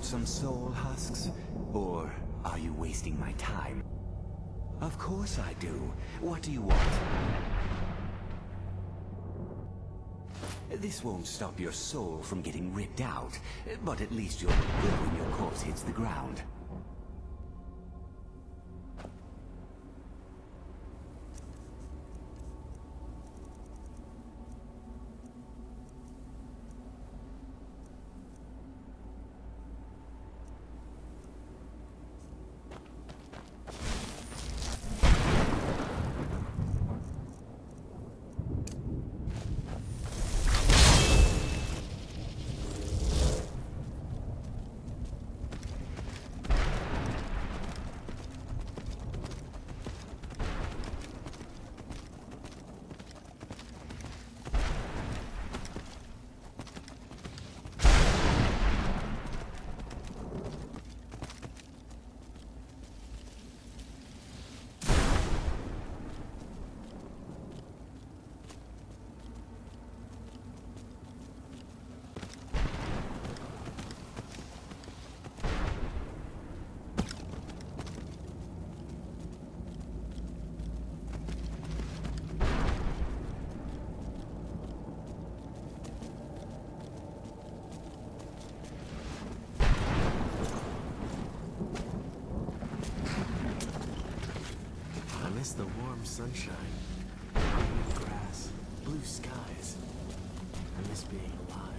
brought some soul husks? Or are you wasting my time? Of course I do. What do you want? This won't stop your soul from getting ripped out, but at least you'll look good when your corpse hits the ground. The warm sunshine, green grass, blue skies. I miss being alive.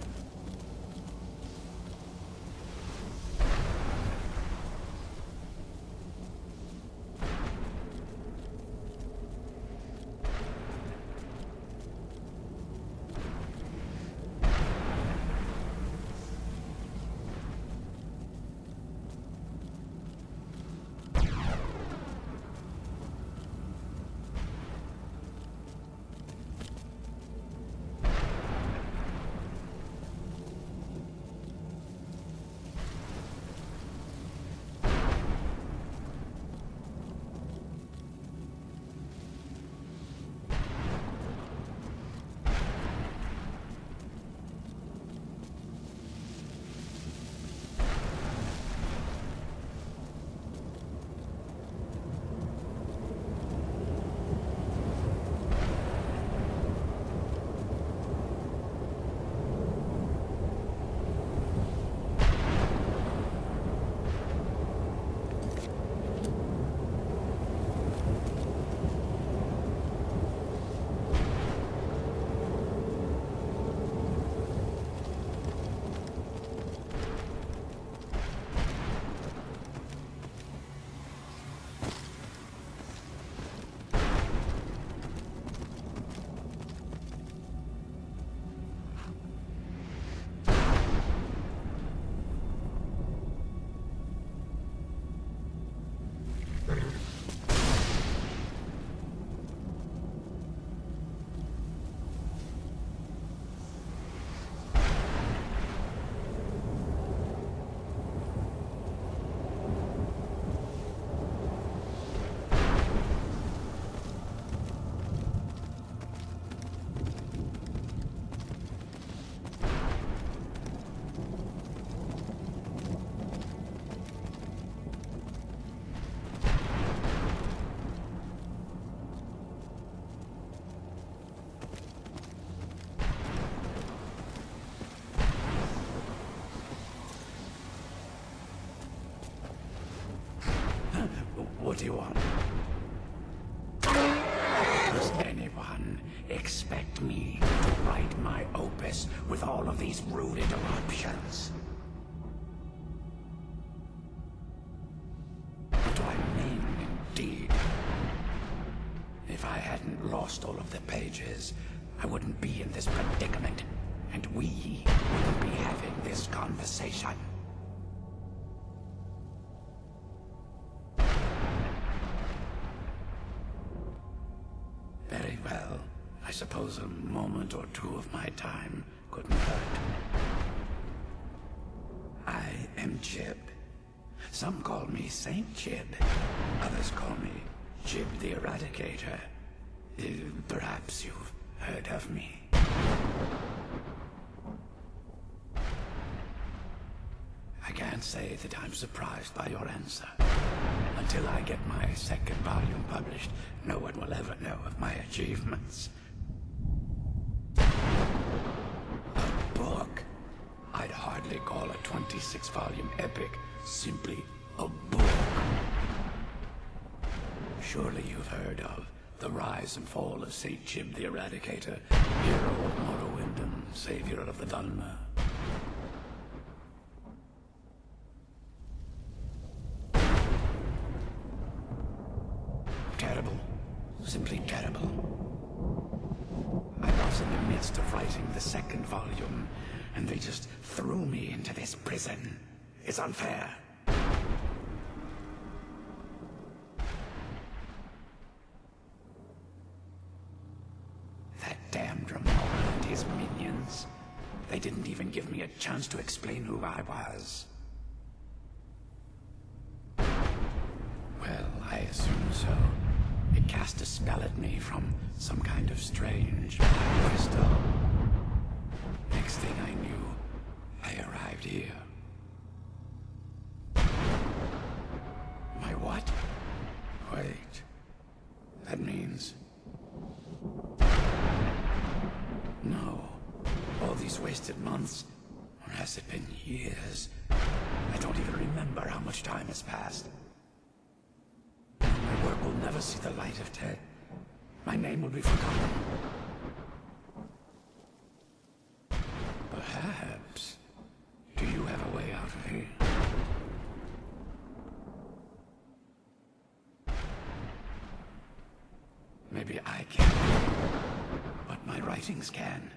What do you want? Does anyone expect me to write my opus with all of these rude interruptions? What do I mean, indeed? If I hadn't lost all of the pages, I wouldn't be in this predicament, and we wouldn't be having this conversation. Very well. I suppose a moment or two of my time couldn't hurt. I am Jib. Some call me Saint Jib. Others call me Jib the Eradicator. Perhaps you've heard of me. I can't say that I'm surprised by your answer. Until I get my second volume published, no one will ever know of my achievements. A book? I'd hardly call a 26-volume epic simply a book. Surely you've heard of The Rise and Fall of St. JIUB the Eradicator, hero of Morrowind and savior of the Dhalma. Terrible. Simply terrible. I was in the midst of writing the second volume, and they just threw me into this prison. It's unfair. That damned Remora and his minions. They didn't even give me a chance to explain who I was. Well, I assume so. It cast a spell at me from some kind of strange crystal. Next thing I knew, I arrived here. My what? Wait. That means... No. All these wasted months, or has it been years? I don't even remember how much time has passed. My work will never see the light of day. My name will be forgotten. Perhaps. Do you have a way out of here? Maybe I can't, but my writings can.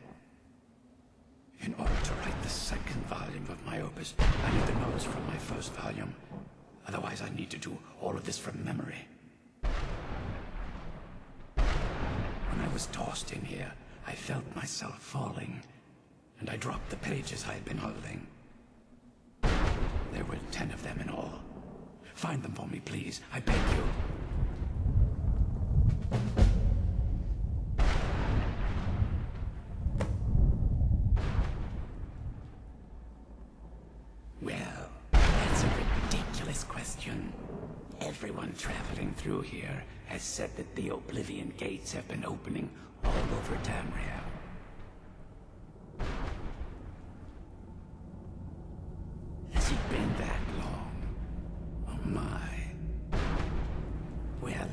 In order to write the second volume of my opus, I need the notes from my first volume. Otherwise, I need to do all of this from memory. When I was tossed in here, I felt myself falling, and I dropped the pages I had been holding. There were 10 of them in all. Find them for me, please. I beg you. Well, that's a ridiculous question. Everyone traveling through here has said that the Oblivion Gates have been opening all over Tamriel. Has it been that long? Oh my. Well,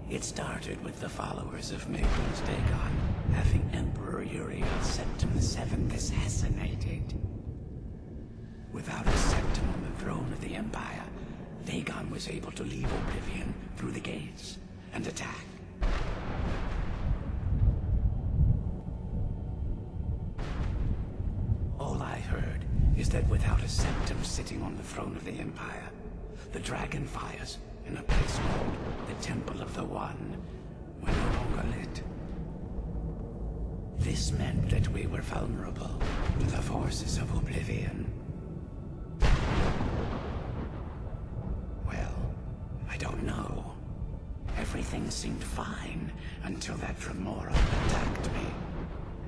it started with the followers of Maegor's Dagon having Emperor Uriel Septim VII assassinated. Without a septim on the throne of the Empire, Dagon was able to leave Oblivion through the gates and attack. All I heard is that without a septim sitting on the throne of the Empire, the dragon fires in a place called the Temple of the One were no longer lit. This meant that we were vulnerable to the forces of Oblivion. Well, I don't know. Everything seemed fine until that Remora attacked me.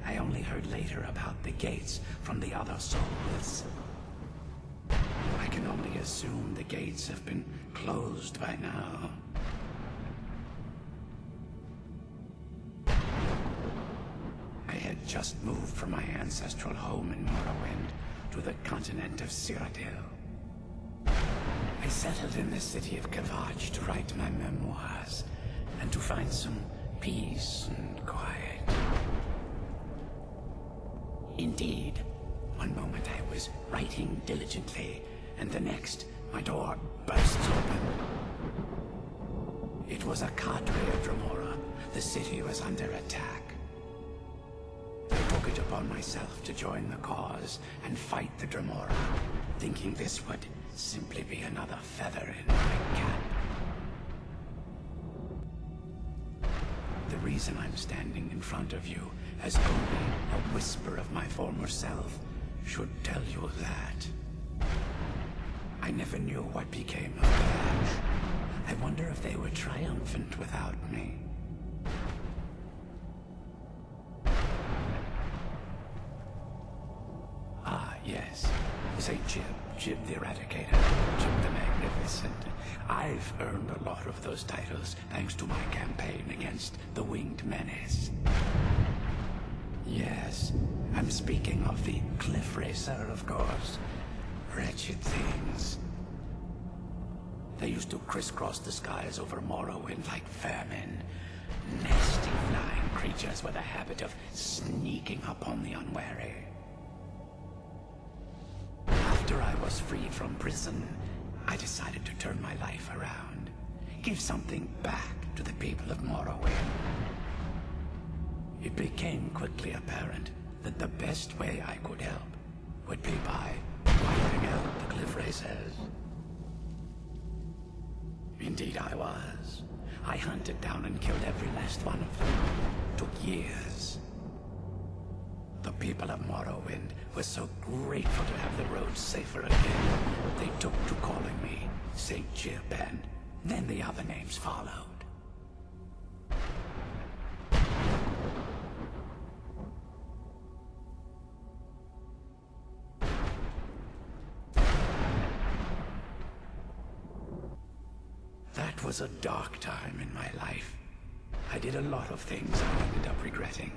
I only heard later about the gates from the other souls. I can only assume the gates have been closed by now. I had just moved from my ancestral home in Morrowind to the continent of Cyrodiil. I settled in the city of Kavach to write my memoirs and to find some peace and quiet. Indeed, one moment I was writing diligently, and the next, my door bursts open. It was a cadre of Remora. The city was under attack. I took it upon myself to join the cause and fight the Dremora, thinking this would simply be another feather in my cap. The reason I'm standing in front of you as only a whisper of my former self should tell you that. I never knew what became of Kavach. I wonder if they were triumphant without me. Ah, yes, St. JIUB. JIUB the Eradicator, JIUB the Magnificent. I've earned a lot of those titles thanks to my campaign against the Winged Menace. Yes, I'm speaking of the Cliff Racer, of course. Wretched things. They used to crisscross the skies over Morrowind like vermin. Nasty flying creatures with a habit of sneaking upon the unwary. After I was freed from prison, I decided to turn my life around. Give something back to the people of Morrowind. It became quickly apparent that the best way I could help would be by wiping out the Cliff Racers. Indeed I was. I hunted down and killed every last one of them. Took years. The people of Morrowind were so grateful to have the roads safer again, they took to calling me St. JIUB, and then the other names followed. That was a dark time in my life. I did a lot of things I ended up regretting.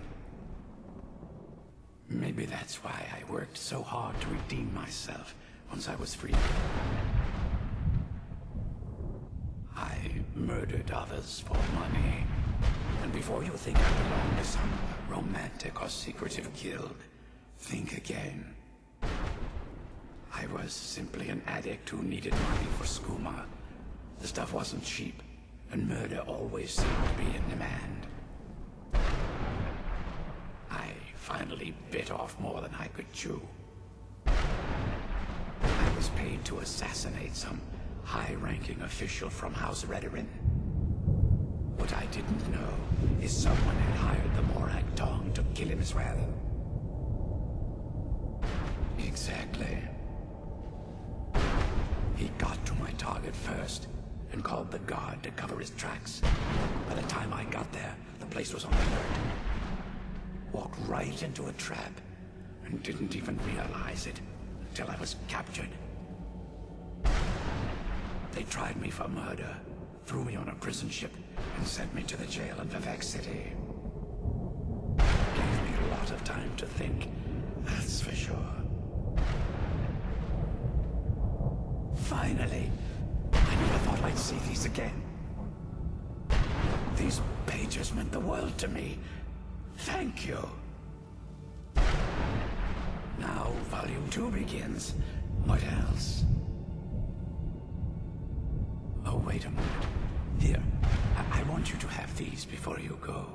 Maybe that's why I worked so hard to redeem myself once I was free. I murdered others for money. And before you think I belong to some romantic or secretive guild, think again. I was simply an addict who needed money for skooma. The stuff wasn't cheap, and murder always seemed to be in demand. I finally bit off more than I could chew. I was paid to assassinate some high-ranking official from House Redorin. What I didn't know is someone had hired the Morag Tong to kill him as well. Exactly. He got to my target first, and called the guard to cover his tracks. By the time I got there, the place was on alert. Walked right into a trap, and didn't even realize it until I was captured. They tried me for murder, threw me on a prison ship, and sent me to the jail in Vivek City. Gave me a lot of time to think, that's for sure. Finally, I never thought I'd see these again. These pages meant the world to me. Thank you. Now, Volume 2 begins. What else? Oh, wait a moment. Here, I want you to have these before you go.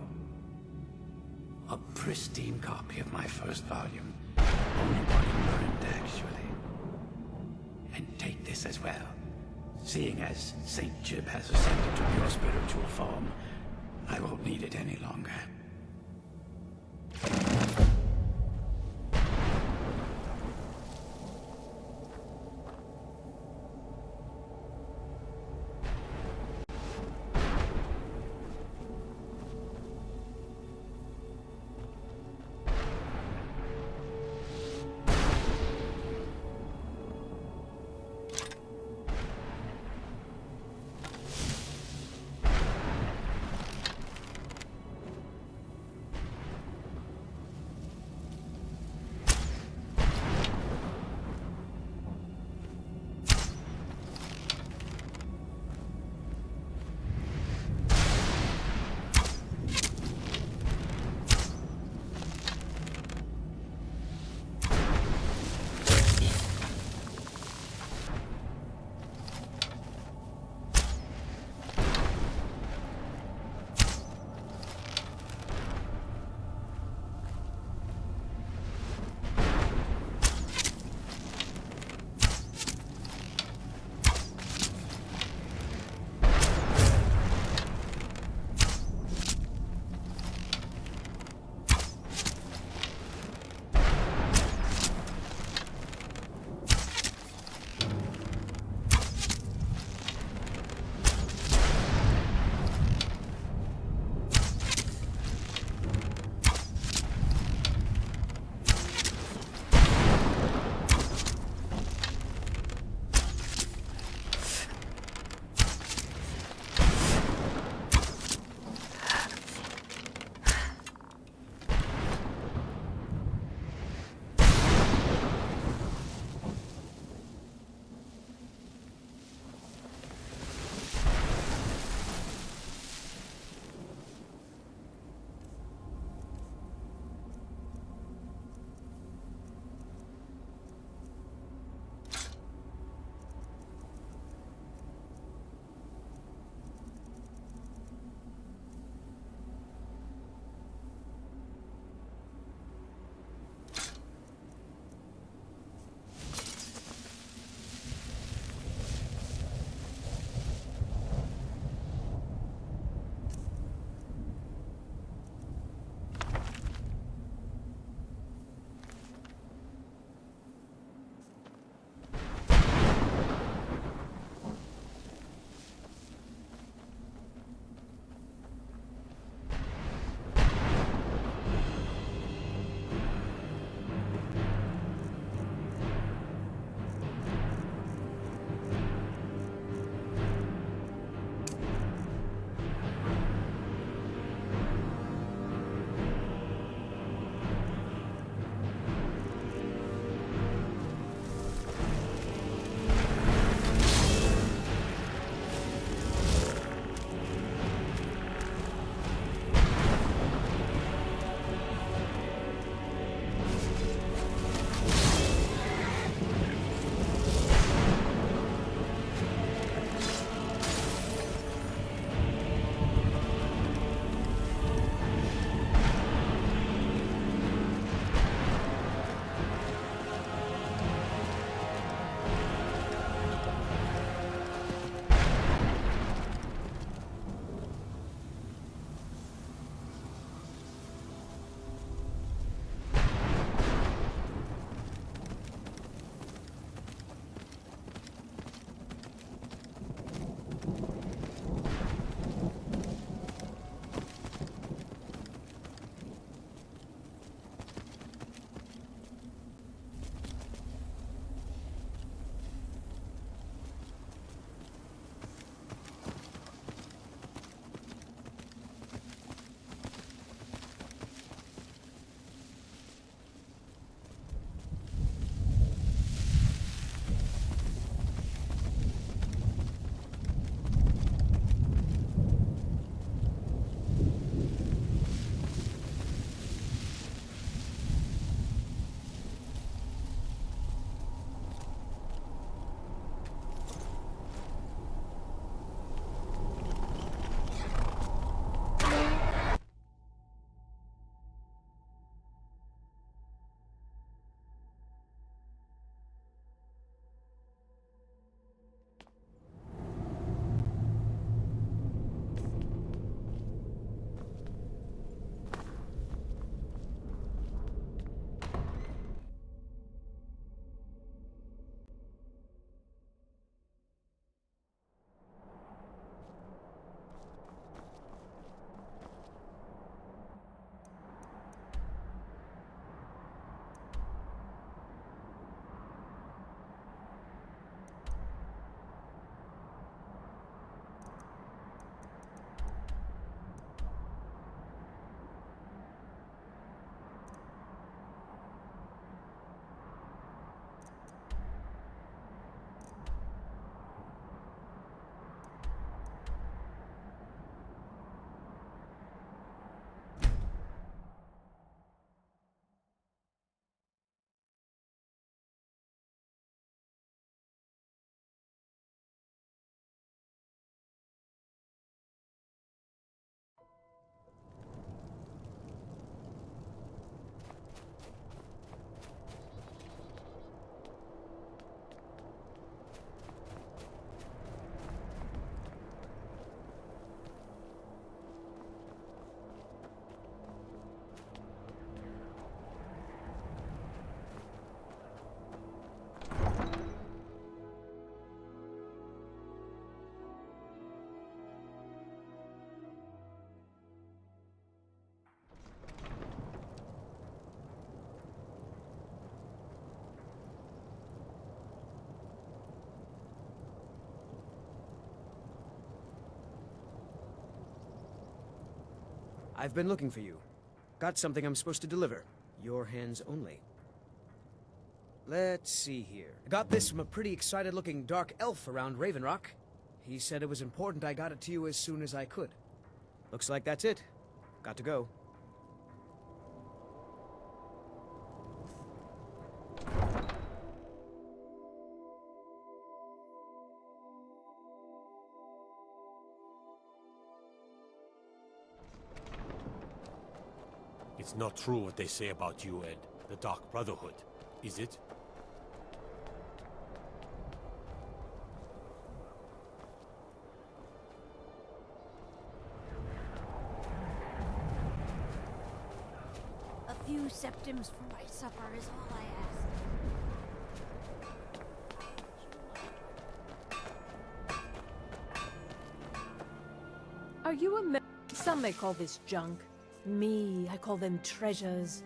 A pristine copy of my first volume. Only one burned, actually. And take this as well. Seeing as St. JIUB has ascended to pure spiritual form, I won't need it any longer. I've been looking for you. Got something I'm supposed to deliver. Your hands only. Let's see here. I got this from a pretty excited-looking dark elf around Raven Rock. He said it was important I got it to you as soon as I could. Looks like that's it. Got to go. It's not true what they say about you and the Dark Brotherhood, is it? A few septims for my supper is all I ask. Are you a Some may call this junk. Me, I call them treasures.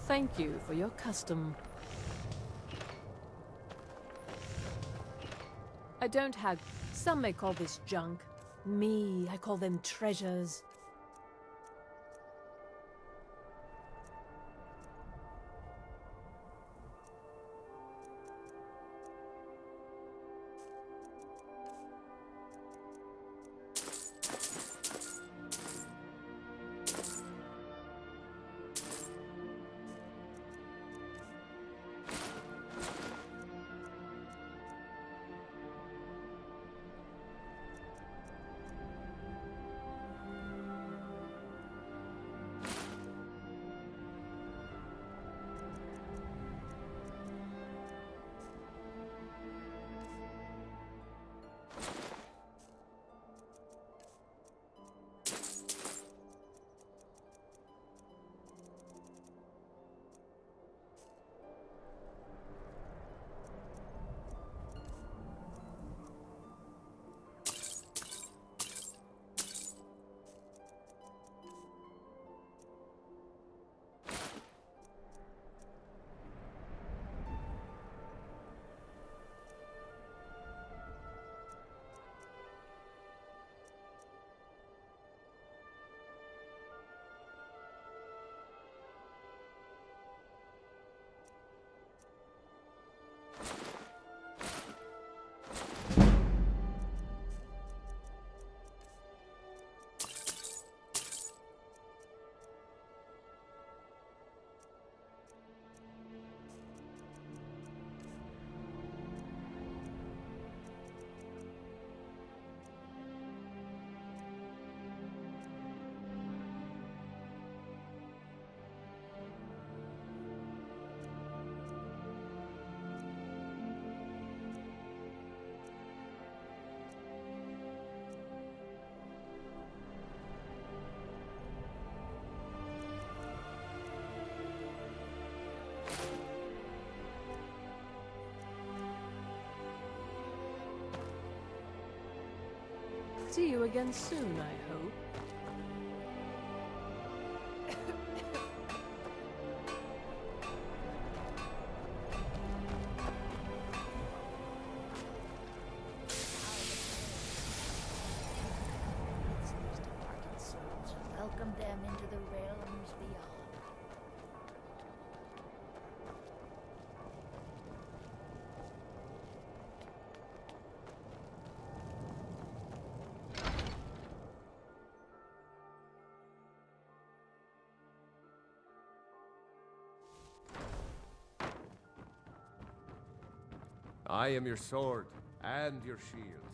Thank you for your custom. I don't have... Some may call this junk. Me, I call them treasures. See you again soon, I hope. Welcome them into the realms beyond. I am your sword and your shield.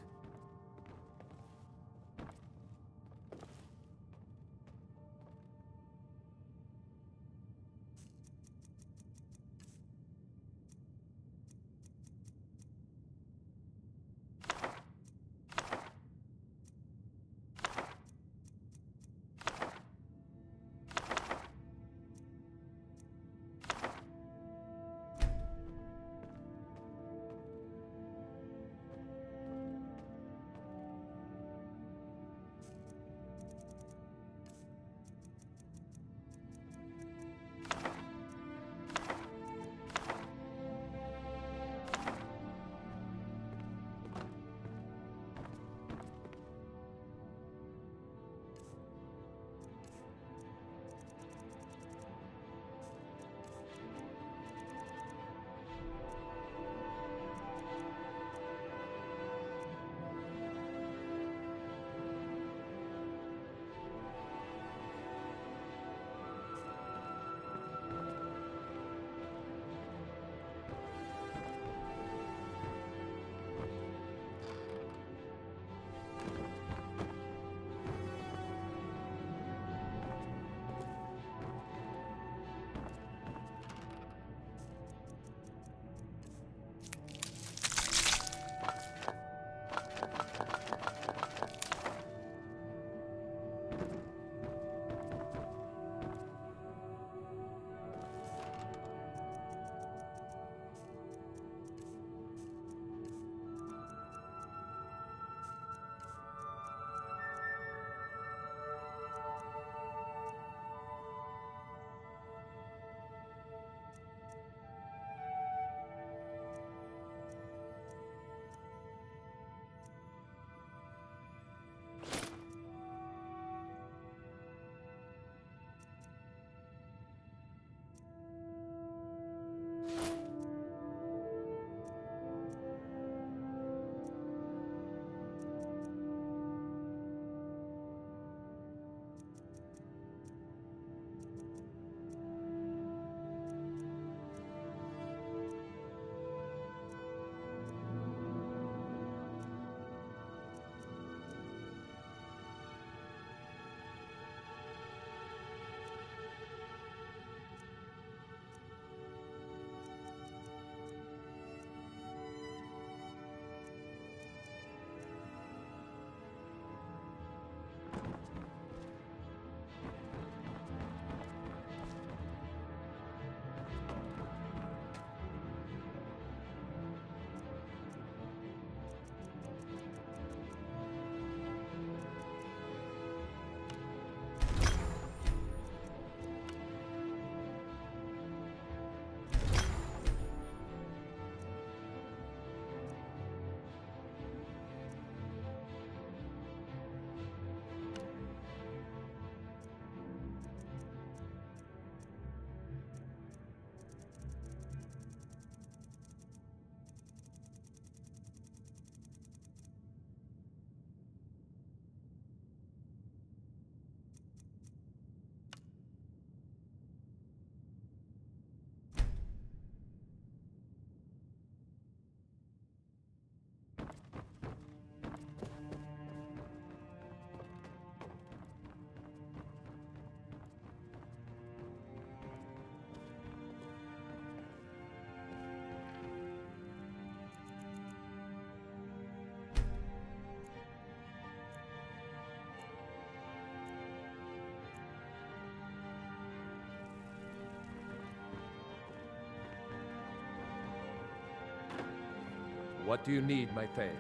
What do you need, my Thane?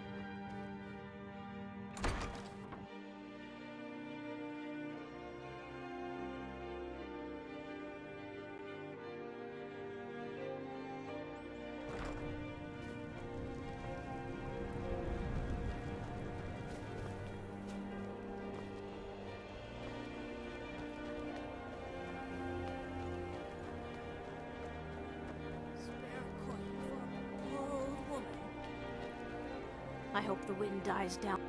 Spare coin for a poor old woman. I hope the wind dies down.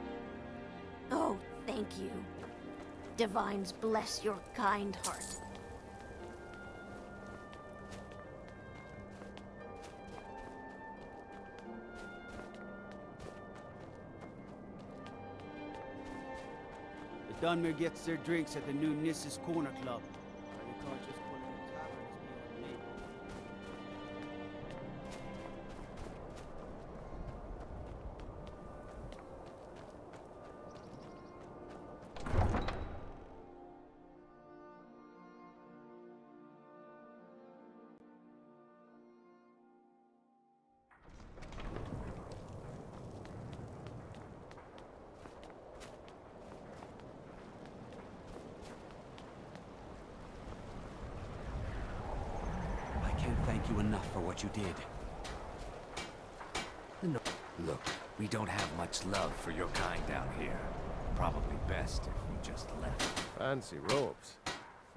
Oh, thank you. Divines bless your kind heart. Dunmer gets their drinks at the new Nissa's Corner Club. I recall just calling it tavern is beyond me. I can't thank you enough for what you did. Look, we don't have much love for your kind down here. Probably best if we just left. Fancy robes.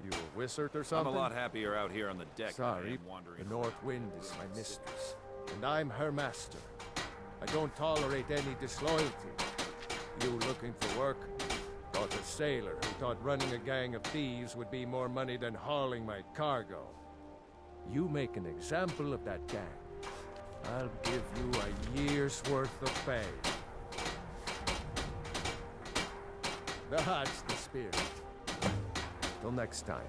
You a wizard or I'm something? a lot happier out here on the deck than I Sorry, am wandering. the North Wind is my mistress, and I'm her master. I don't tolerate any disloyalty. You looking for work? Got a sailor who thought running a gang of thieves would be more money than hauling my cargo. You make an example of that gang. I'll give you a year's worth of pay. That's the spirit. Till next time.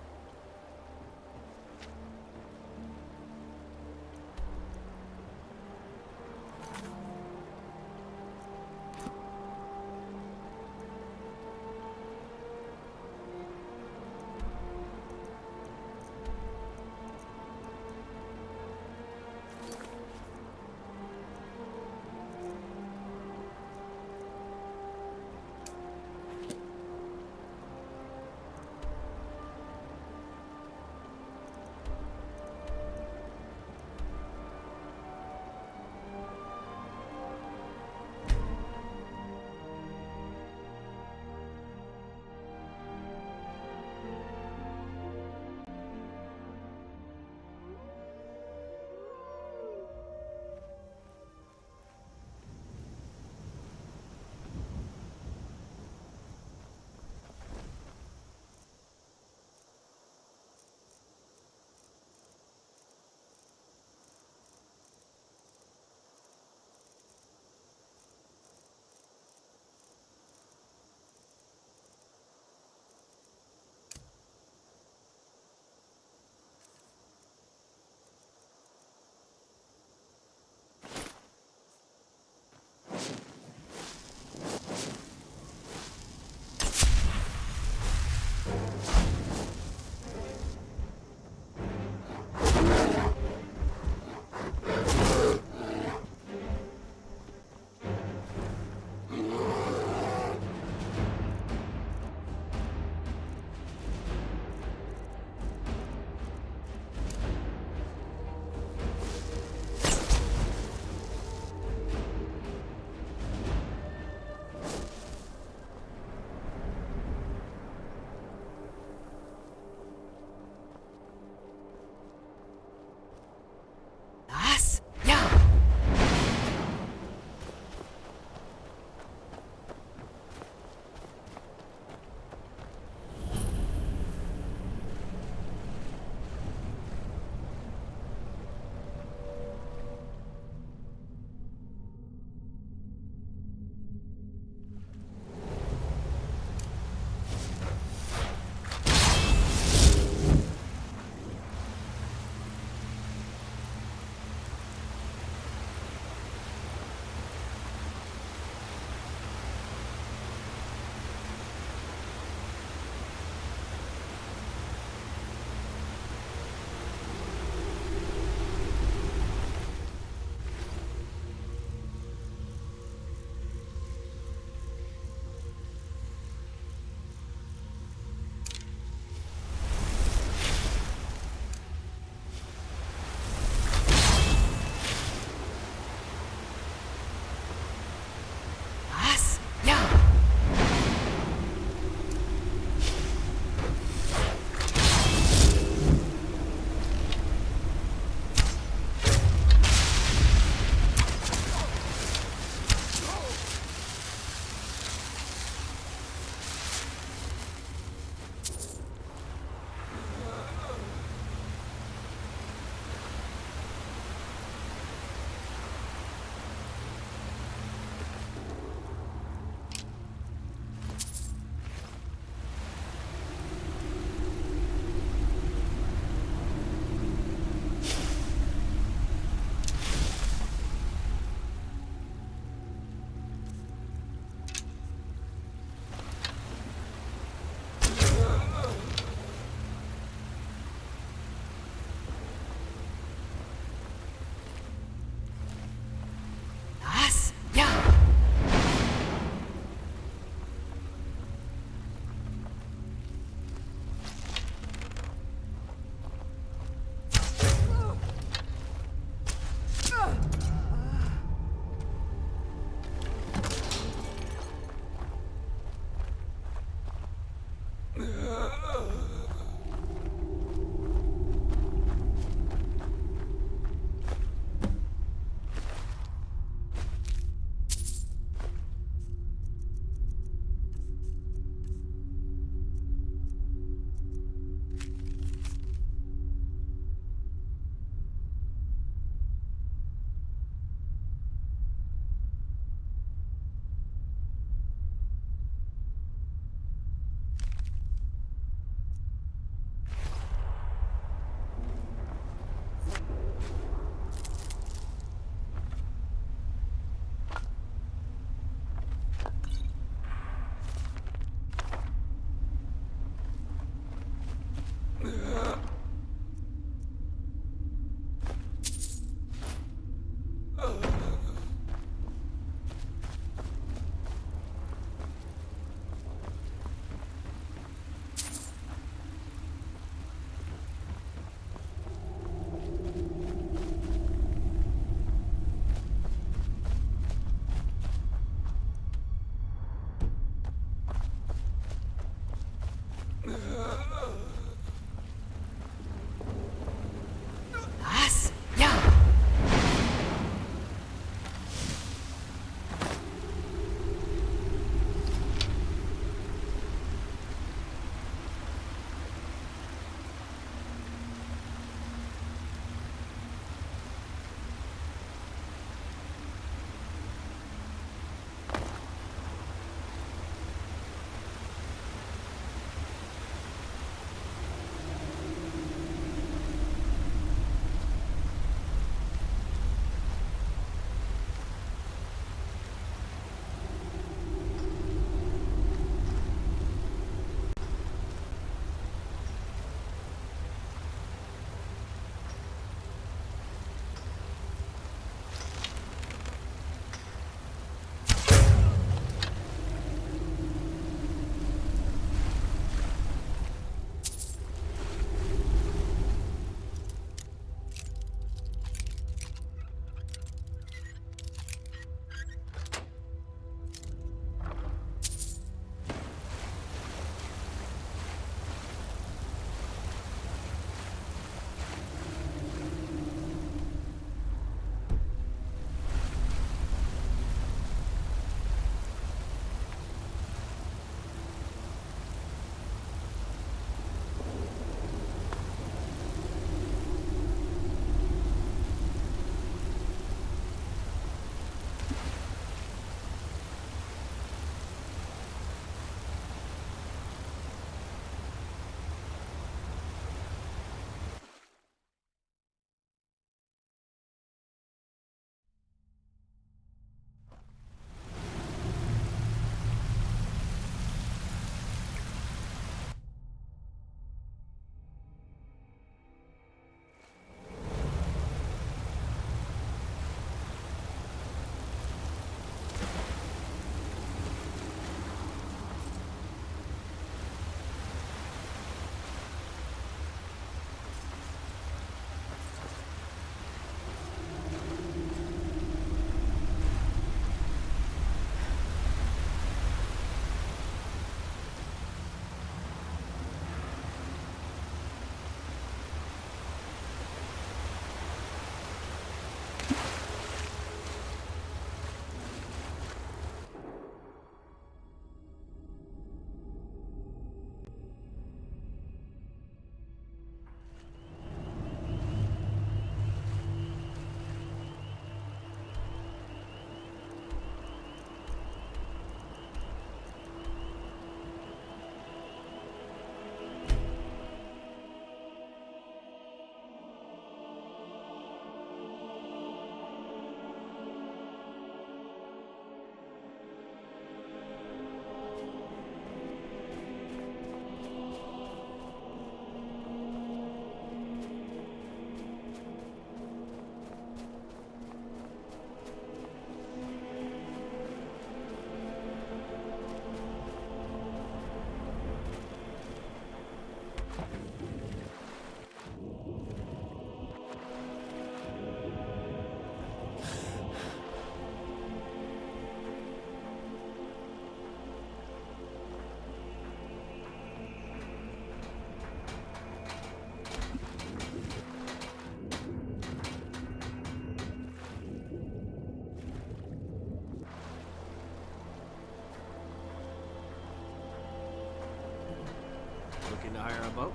hire a boat?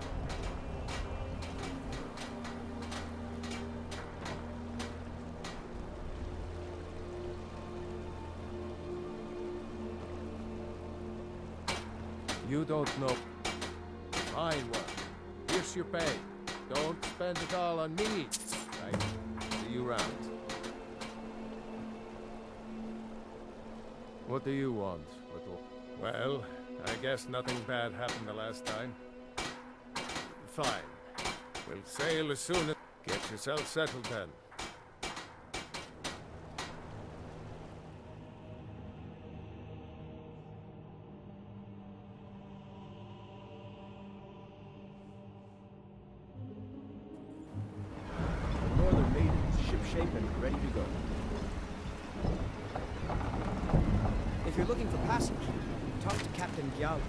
You don't know. Fine work. Here's your pay. Don't spend it all on me. Right. See you round. What do you want, little? Well, I guess nothing bad happened the last time. Fine. We'll sail as soon as... Get yourself settled then. Northern Maiden's shipshape and ready to go. If you're looking for passage, talk to Captain Gyal.